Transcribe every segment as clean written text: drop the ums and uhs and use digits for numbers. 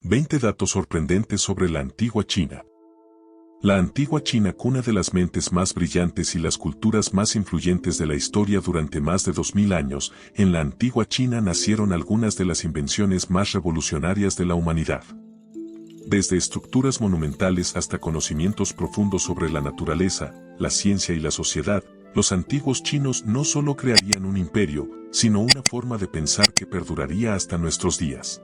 20 datos sorprendentes sobre la antigua China. La antigua China, cuna de las mentes más brillantes y las culturas más influyentes de la historia durante más de 2000 años, en la antigua China nacieron algunas de las invenciones más revolucionarias de la humanidad. Desde estructuras monumentales hasta conocimientos profundos sobre la naturaleza, la ciencia y la sociedad, los antiguos chinos no solo crearían un imperio, sino una forma de pensar que perduraría hasta nuestros días.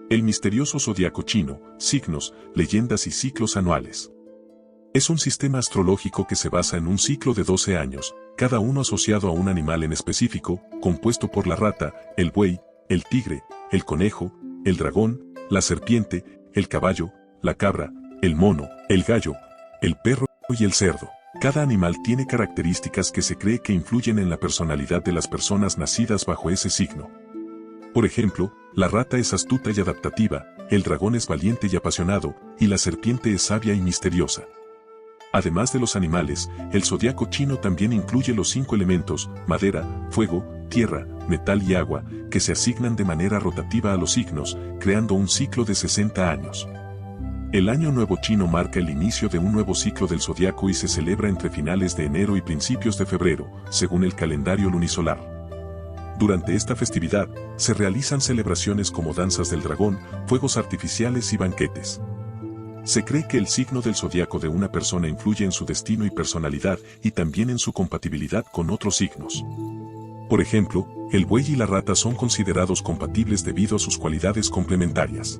El misterioso zodiaco chino, signos, leyendas y ciclos anuales. Es un sistema astrológico que se basa en un ciclo de 12 años, cada uno asociado a un animal en específico, compuesto por la rata, el buey, el tigre, el conejo, el dragón, la serpiente, el caballo, la cabra, el mono, el gallo, el perro y el cerdo. Cada animal tiene características que se cree que influyen en la personalidad de las personas nacidas bajo ese signo. Por ejemplo, la rata es astuta y adaptativa, el dragón es valiente y apasionado, y la serpiente es sabia y misteriosa. Además de los animales, el zodiaco chino también incluye los 5 elementos, madera, fuego, tierra, metal y agua, que se asignan de manera rotativa a los signos, creando un ciclo de 60 años. El Año Nuevo Chino marca el inicio de un nuevo ciclo del zodiaco y se celebra entre finales de enero y principios de febrero, según el calendario lunisolar. Durante esta festividad, se realizan celebraciones como danzas del dragón, fuegos artificiales y banquetes. Se cree que el signo del zodiaco de una persona influye en su destino y personalidad y también en su compatibilidad con otros signos. Por ejemplo, el buey y la rata son considerados compatibles debido a sus cualidades complementarias.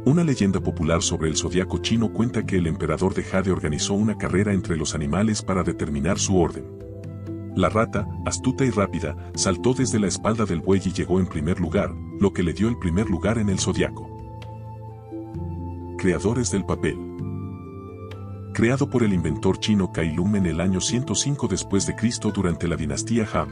Una leyenda popular sobre el zodiaco chino cuenta que el emperador de Jade organizó una carrera entre los animales para determinar su orden. La rata, astuta y rápida, saltó desde la espalda del buey y llegó en primer lugar, lo que le dio el primer lugar en el zodiaco. Creadores del papel. Creado por el inventor chino Kai Lun en el año 105 después de Cristo durante la dinastía Han.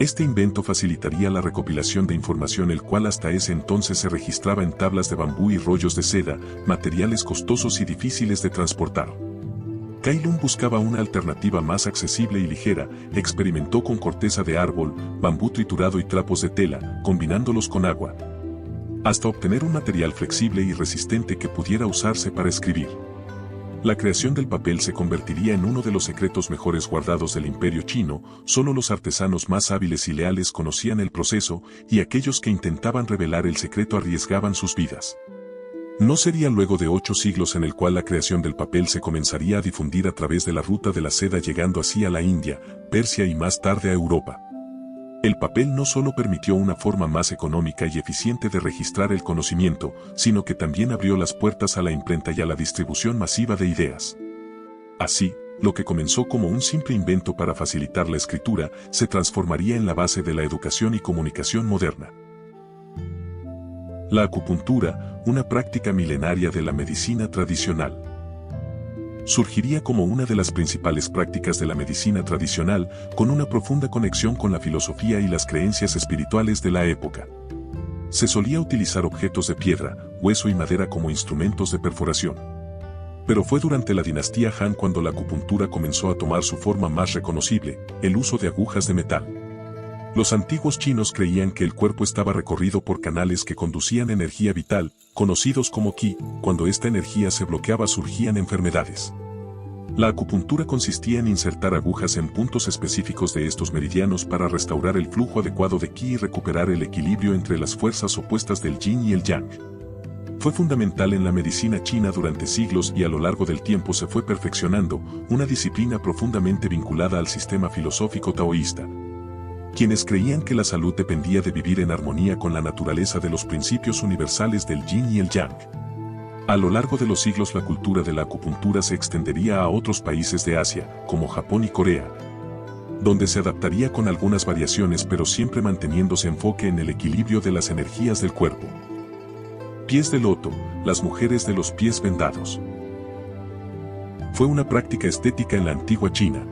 Este invento facilitaría la recopilación de información, el cual hasta ese entonces se registraba en tablas de bambú y rollos de seda, materiales costosos y difíciles de transportar. Kai Lun buscaba una alternativa más accesible y ligera, experimentó con corteza de árbol, bambú triturado y trapos de tela, combinándolos con agua, hasta obtener un material flexible y resistente que pudiera usarse para escribir. La creación del papel se convertiría en uno de los secretos mejores guardados del Imperio Chino, solo los artesanos más hábiles y leales conocían el proceso, y aquellos que intentaban revelar el secreto arriesgaban sus vidas. No sería luego de 8 siglos en el cual la creación del papel se comenzaría a difundir a través de la ruta de la seda, llegando así a la India, Persia y más tarde a Europa. El papel no solo permitió una forma más económica y eficiente de registrar el conocimiento, sino que también abrió las puertas a la imprenta y a la distribución masiva de ideas. Así, lo que comenzó como un simple invento para facilitar la escritura, se transformaría en la base de la educación y comunicación moderna. La acupuntura, una práctica milenaria de la medicina tradicional. Surgiría como una de las principales prácticas de la medicina tradicional, con una profunda conexión con la filosofía y las creencias espirituales de la época. Se solía utilizar objetos de piedra, hueso y madera como instrumentos de perforación. Pero fue durante la dinastía Han cuando la acupuntura comenzó a tomar su forma más reconocible, el uso de agujas de metal. Los antiguos chinos creían que el cuerpo estaba recorrido por canales que conducían energía vital, conocidos como qi. Cuando esta energía se bloqueaba surgían enfermedades. La acupuntura consistía en insertar agujas en puntos específicos de estos meridianos para restaurar el flujo adecuado de qi y recuperar el equilibrio entre las fuerzas opuestas del yin y el yang. Fue fundamental en la medicina china durante siglos y a lo largo del tiempo se fue perfeccionando, una disciplina profundamente vinculada al sistema filosófico taoísta. Quienes creían que la salud dependía de vivir en armonía con la naturaleza de los principios universales del yin y el yang. A lo largo de los siglos la cultura de la acupuntura se extendería a otros países de Asia, como Japón y Corea, donde se adaptaría con algunas variaciones pero siempre manteniéndose enfoque en el equilibrio de las energías del cuerpo. Pies de loto, las mujeres de los pies vendados. Fue una práctica estética en la antigua China,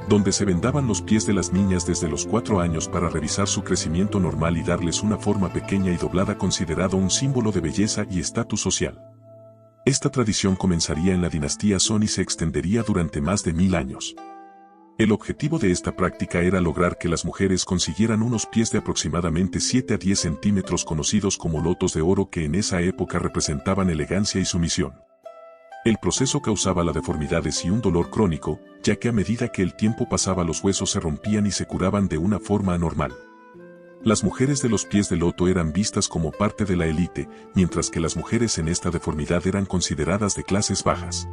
donde se vendaban los pies de las niñas desde los 4 años para revisar su crecimiento normal y darles una forma pequeña y doblada, considerado un símbolo de belleza y estatus social. Esta tradición comenzaría en la dinastía Song y se extendería durante más de 1000 años. El objetivo de esta práctica era lograr que las mujeres consiguieran unos pies de aproximadamente 7 a 10 centímetros conocidos como lotos de oro que en esa época representaban elegancia y sumisión. El proceso causaba las deformidades y un dolor crónico, ya que a medida que el tiempo pasaba los huesos se rompían y se curaban de una forma anormal. Las mujeres de los pies de loto eran vistas como parte de la élite, mientras que las mujeres en esta deformidad eran consideradas de clases bajas.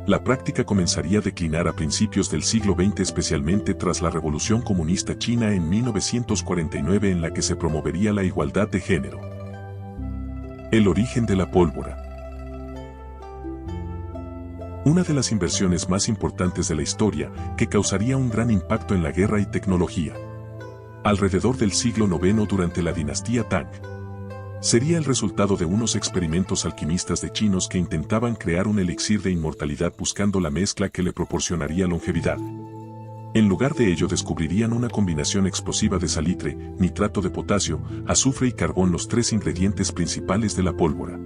La práctica comenzaría a declinar a principios del siglo XX, especialmente tras la Revolución Comunista China en 1949, en la que se promovería la igualdad de género. El origen de la pólvora. Una de las inversiones más importantes de la historia, que causaría un gran impacto en la guerra y tecnología. Alrededor del siglo IX, durante la dinastía Tang, sería el resultado de unos experimentos alquimistas de chinos que intentaban crear un elixir de inmortalidad buscando la mezcla que le proporcionaría longevidad. En lugar de ello descubrirían una combinación explosiva de salitre, nitrato de potasio, azufre y carbón, los tres ingredientes principales de la pólvora.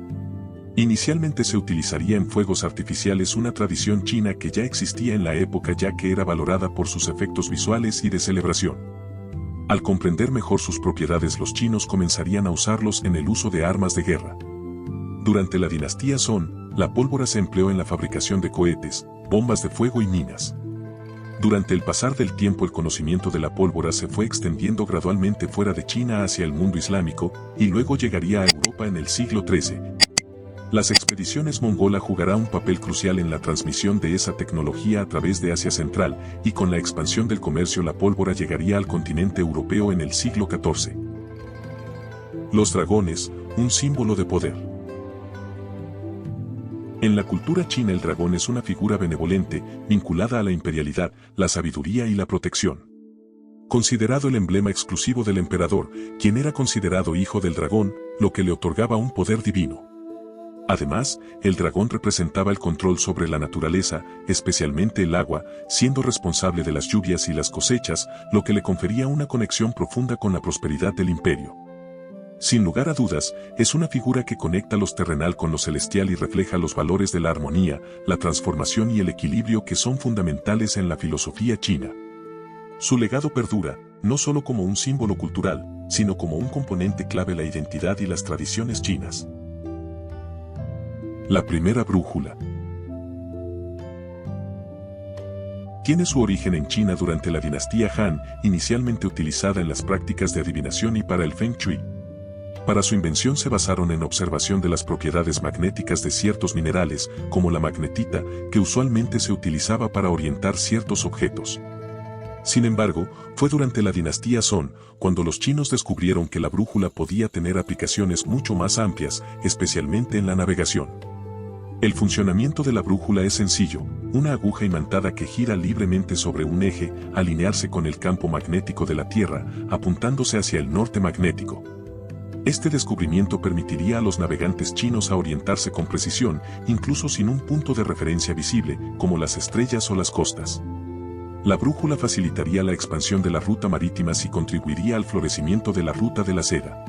Inicialmente se utilizaría en fuegos artificiales, una tradición china que ya existía en la época ya que era valorada por sus efectos visuales y de celebración. Al comprender mejor sus propiedades, los chinos comenzarían a usarlos en el uso de armas de guerra. Durante la dinastía Song, la pólvora se empleó en la fabricación de cohetes, bombas de fuego y minas. Durante el pasar del tiempo, el conocimiento de la pólvora se fue extendiendo gradualmente fuera de China hacia el mundo islámico, y luego llegaría a Europa en el siglo XIII. Las expediciones mongolas jugarán un papel crucial en la transmisión de esa tecnología a través de Asia Central, y con la expansión del comercio la pólvora llegaría al continente europeo en el siglo XIV. Los dragones, un símbolo de poder. En la cultura china el dragón es una figura benevolente, vinculada a la imperialidad, la sabiduría y la protección. Considerado el emblema exclusivo del emperador, quien era considerado hijo del dragón, lo que le otorgaba un poder divino. Además, el dragón representaba el control sobre la naturaleza, especialmente el agua, siendo responsable de las lluvias y las cosechas, lo que le confería una conexión profunda con la prosperidad del imperio. Sin lugar a dudas, es una figura que conecta lo terrenal con lo celestial y refleja los valores de la armonía, la transformación y el equilibrio que son fundamentales en la filosofía china. Su legado perdura, no solo como un símbolo cultural, sino como un componente clave de la identidad y las tradiciones chinas. La primera brújula. Tiene su origen en China durante la dinastía Han, inicialmente utilizada en las prácticas de adivinación y para el Feng Shui. Para su invención se basaron en observación de las propiedades magnéticas de ciertos minerales, como la magnetita, que usualmente se utilizaba para orientar ciertos objetos. Sin embargo, fue durante la dinastía Song, cuando los chinos descubrieron que la brújula podía tener aplicaciones mucho más amplias, especialmente en la navegación. El funcionamiento de la brújula es sencillo: una aguja imantada que gira libremente sobre un eje, alinearse con el campo magnético de la Tierra, apuntándose hacia el norte magnético. Este descubrimiento permitiría a los navegantes chinos a orientarse con precisión, incluso sin un punto de referencia visible, como las estrellas o las costas. La brújula facilitaría la expansión de las rutas marítimas y contribuiría al florecimiento de la ruta de la seda.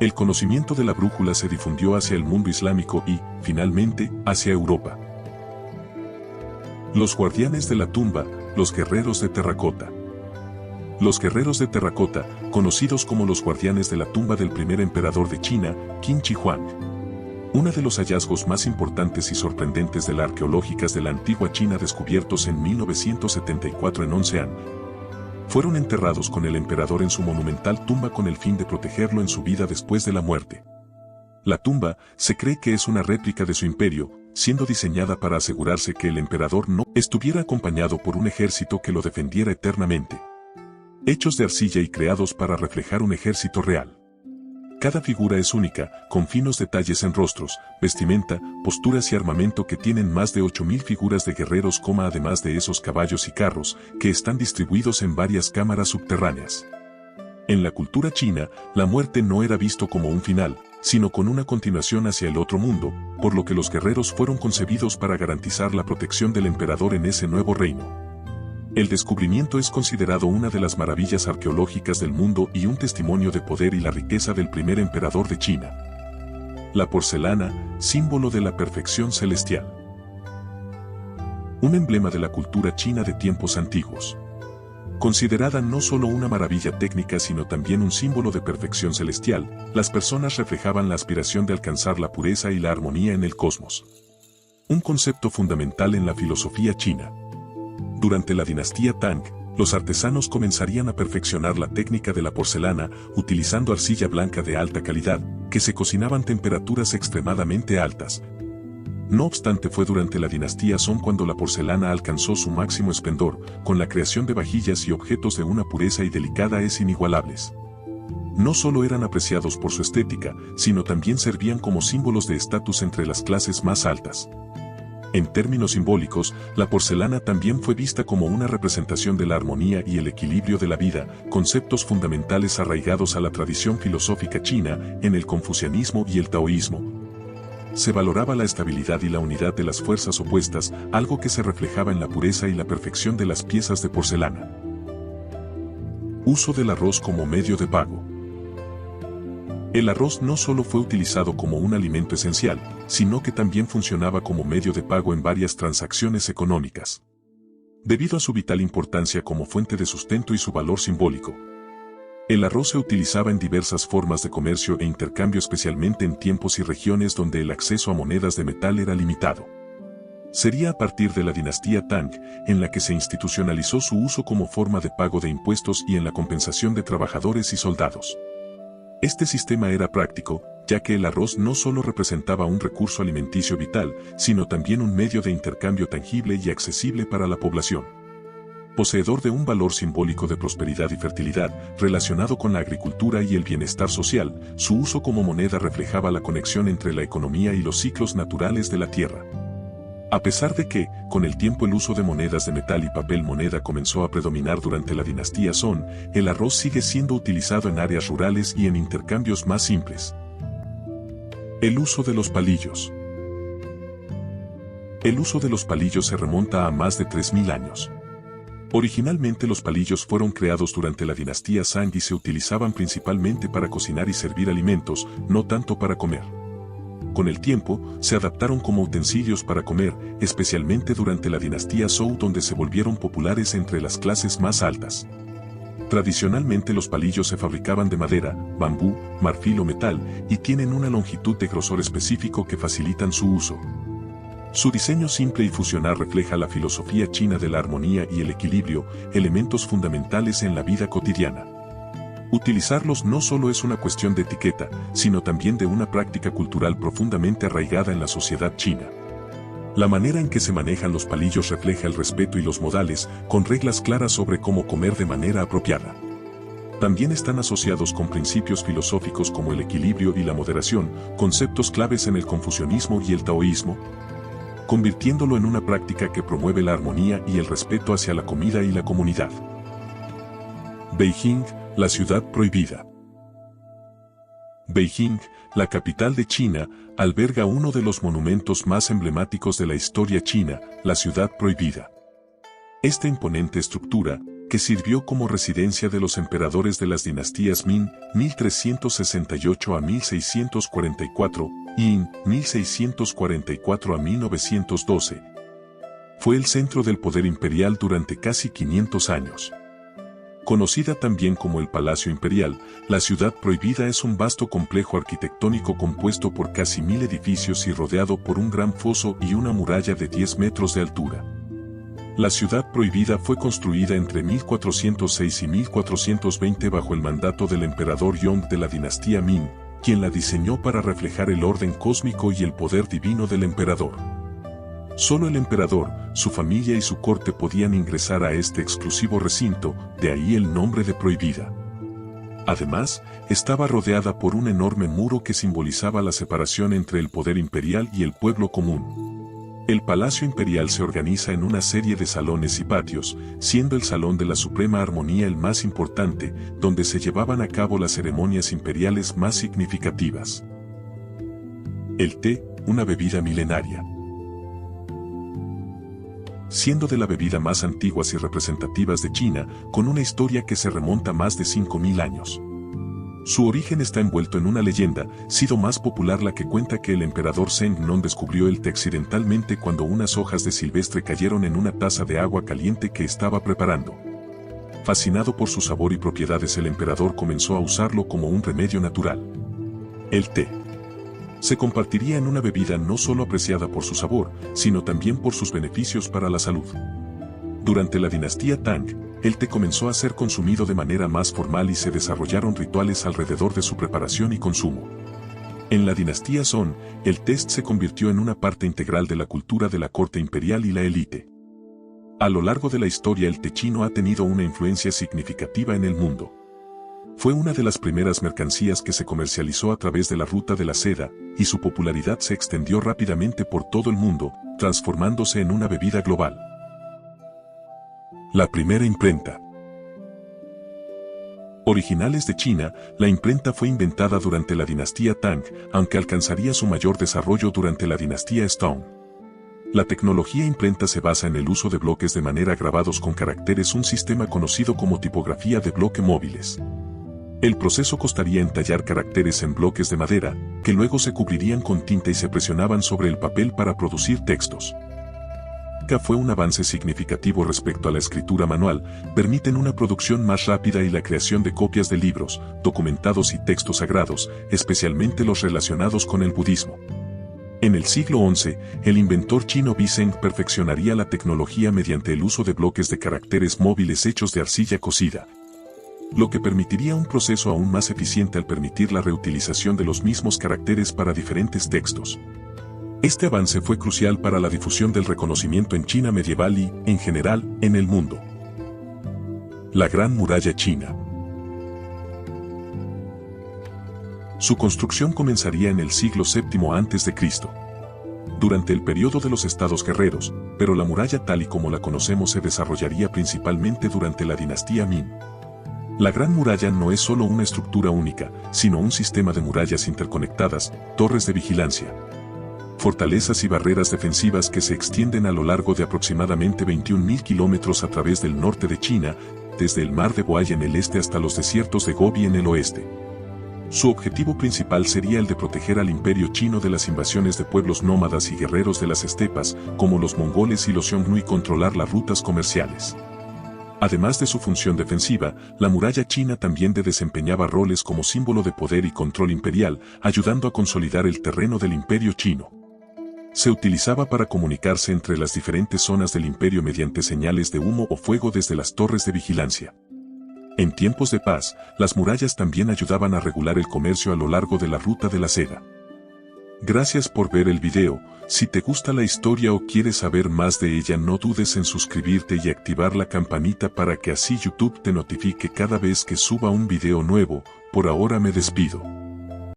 El conocimiento de la brújula se difundió hacia el mundo islámico y, finalmente, hacia Europa. Los guardianes de la tumba, los guerreros de terracota. Los guerreros de terracota, conocidos como los guardianes de la tumba del primer emperador de China, Qin Shi Huang. Uno de los hallazgos más importantes y sorprendentes de las arqueológicas de la antigua China descubiertos en 1974 en Oncean. Fueron enterrados con el emperador en su monumental tumba con el fin de protegerlo en su vida después de la muerte. La tumba se cree que es una réplica de su imperio, siendo diseñada para asegurarse que el emperador no estuviera acompañado por un ejército que lo defendiera eternamente. Hechos de arcilla y creados para reflejar un ejército real. Cada figura es única, con finos detalles en rostros, vestimenta, posturas y armamento que tienen más de 8.000 figuras de guerreros, además de esos caballos y carros, que están distribuidos en varias cámaras subterráneas. En la cultura china, la muerte no era visto como un final, sino con una continuación hacia el otro mundo, por lo que los guerreros fueron concebidos para garantizar la protección del emperador en ese nuevo reino. El descubrimiento es considerado una de las maravillas arqueológicas del mundo y un testimonio de poder y la riqueza del primer emperador de China. La porcelana, símbolo de la perfección celestial. un emblema de la cultura china de tiempos antiguos. Considerada no solo una maravilla técnica sino también un símbolo de perfección celestial, las personas reflejaban la aspiración de alcanzar la pureza y la armonía en el cosmos. Un concepto fundamental en la filosofía china. Durante la dinastía Tang, los artesanos comenzarían a perfeccionar la técnica de la porcelana utilizando arcilla blanca de alta calidad, que se cocinaban a temperaturas extremadamente altas. No obstante, fue durante la dinastía Song cuando la porcelana alcanzó su máximo esplendor, con la creación de vajillas y objetos de una pureza y delicadez inigualables. No solo eran apreciados por su estética, sino también servían como símbolos de estatus entre las clases más altas. En términos simbólicos, la porcelana también fue vista como una representación de la armonía y el equilibrio de la vida, conceptos fundamentales arraigados a la tradición filosófica china, en el confucianismo y el taoísmo. Se valoraba la estabilidad y la unidad de las fuerzas opuestas, algo que se reflejaba en la pureza y la perfección de las piezas de porcelana. Uso del arroz como medio de pago. El arroz no solo fue utilizado como un alimento esencial, sino que también funcionaba como medio de pago en varias transacciones económicas. Debido a su vital importancia como fuente de sustento y su valor simbólico, el arroz se utilizaba en diversas formas de comercio e intercambio, especialmente en tiempos y regiones donde el acceso a monedas de metal era limitado. Sería a partir de la dinastía Tang, en la que se institucionalizó su uso como forma de pago de impuestos y en la compensación de trabajadores y soldados. Este sistema era práctico, ya que el arroz no solo representaba un recurso alimenticio vital, sino también un medio de intercambio tangible y accesible para la población. Poseedor de un valor simbólico de prosperidad y fertilidad, relacionado con la agricultura y el bienestar social, su uso como moneda reflejaba la conexión entre la economía y los ciclos naturales de la tierra. A pesar de que, con el tiempo el uso de monedas de metal y papel moneda comenzó a predominar durante la dinastía Song, el arroz sigue siendo utilizado en áreas rurales y en intercambios más simples. El uso de los palillos. El uso de los palillos se remonta a más de 3000 años. Originalmente los palillos fueron creados durante la dinastía Shang y se utilizaban principalmente para cocinar y servir alimentos, no tanto para comer. Con el tiempo, se adaptaron como utensilios para comer, especialmente durante la dinastía Zhou, donde se volvieron populares entre las clases más altas. Tradicionalmente los palillos se fabricaban de madera, bambú, marfil o metal, y tienen una longitud de grosor específico que facilitan su uso. Su diseño simple y funcional refleja la filosofía china de la armonía y el equilibrio, elementos fundamentales en la vida cotidiana. Utilizarlos no solo es una cuestión de etiqueta, sino también de una práctica cultural profundamente arraigada en la sociedad china. La manera en que se manejan los palillos refleja el respeto y los modales, con reglas claras sobre cómo comer de manera apropiada. También están asociados con principios filosóficos como el equilibrio y la moderación, conceptos claves en el confucianismo y el taoísmo, convirtiéndolo en una práctica que promueve la armonía y el respeto hacia la comida y la comunidad. Beijing, la ciudad prohibida. Beijing, la capital de China, alberga uno de los monumentos más emblemáticos de la historia china, la ciudad prohibida. Esta imponente estructura, que sirvió como residencia de los emperadores de las dinastías Ming, 1368 a 1644, y 1644 a 1912, fue el centro del poder imperial durante casi 500 años. Conocida también como el Palacio Imperial, la Ciudad Prohibida es un vasto complejo arquitectónico compuesto por casi 1000 edificios y rodeado por un gran foso y una muralla de 10 metros de altura. La Ciudad Prohibida fue construida entre 1406 y 1420 bajo el mandato del emperador Yong de la dinastía Ming, quien la diseñó para reflejar el orden cósmico y el poder divino del emperador. Solo el emperador, su familia y su corte podían ingresar a este exclusivo recinto, de ahí el nombre de Prohibida. Además, estaba rodeada por un enorme muro que simbolizaba la separación entre el poder imperial y el pueblo común. El Palacio Imperial se organiza en una serie de salones y patios, siendo el Salón de la Suprema Armonía el más importante, donde se llevaban a cabo las ceremonias imperiales más significativas. El té, una bebida milenaria. Siendo de la bebida más antiguas y representativas de China, con una historia que se remonta a más de 5000 años. Su origen está envuelto en una leyenda, sido más popular la que cuenta que el emperador Zheng Non descubrió el té accidentalmente cuando unas hojas de silvestre cayeron en una taza de agua caliente que estaba preparando. Fascinado por su sabor y propiedades, el emperador comenzó a usarlo como un remedio natural. El té se compartiría en una bebida no solo apreciada por su sabor, sino también por sus beneficios para la salud. Durante la dinastía Tang, el té comenzó a ser consumido de manera más formal y se desarrollaron rituales alrededor de su preparación y consumo. En la dinastía Song, el té se convirtió en una parte integral de la cultura de la corte imperial y la élite. A lo largo de la historia, el té chino ha tenido una influencia significativa en el mundo. Fue una de las primeras mercancías que se comercializó a través de la ruta de la seda, y su popularidad se extendió rápidamente por todo el mundo, transformándose en una bebida global. La primera imprenta. Originales de China, la imprenta fue inventada durante la dinastía Tang, aunque alcanzaría su mayor desarrollo durante la dinastía Song. La tecnología imprenta se basa en el uso de bloques de madera grabados con caracteres, un sistema conocido como tipografía de bloque móviles. El proceso constaría en tallar caracteres en bloques de madera, que luego se cubrirían con tinta y se presionaban sobre el papel para producir textos. Fue un avance significativo respecto a la escritura manual, permiten una producción más rápida y la creación de copias de libros, documentados y textos sagrados, especialmente los relacionados con el budismo. En el siglo XI, el inventor chino Bi Zheng perfeccionaría la tecnología mediante el uso de bloques de caracteres móviles hechos de arcilla cocida, lo que permitiría un proceso aún más eficiente al permitir la reutilización de los mismos caracteres para diferentes textos. Este avance fue crucial para la difusión del reconocimiento en China medieval y, en general, en el mundo. La Gran Muralla China. Su construcción comenzaría en el siglo VII a.C., durante el periodo de los estados guerreros, pero la muralla tal y como la conocemos se desarrollaría principalmente durante la dinastía Ming. La Gran Muralla no es solo una estructura única, sino un sistema de murallas interconectadas, torres de vigilancia, fortalezas y barreras defensivas que se extienden a lo largo de aproximadamente 21.000 kilómetros a través del norte de China, desde el mar de Bohai en el este hasta los desiertos de Gobi en el oeste. Su objetivo principal sería el de proteger al imperio chino de las invasiones de pueblos nómadas y guerreros de las estepas, como los mongoles y los Xiongnu, y controlar las rutas comerciales. Además de su función defensiva, la muralla china también desempeñaba roles como símbolo de poder y control imperial, ayudando a consolidar el terreno del imperio chino. Se utilizaba para comunicarse entre las diferentes zonas del imperio mediante señales de humo o fuego desde las torres de vigilancia. En tiempos de paz, las murallas también ayudaban a regular el comercio a lo largo de la ruta de la seda. Gracias por ver el video. Si te gusta la historia o quieres saber más de ella, no dudes en suscribirte y activar la campanita para que así YouTube te notifique cada vez que suba un video nuevo. Por ahora me despido.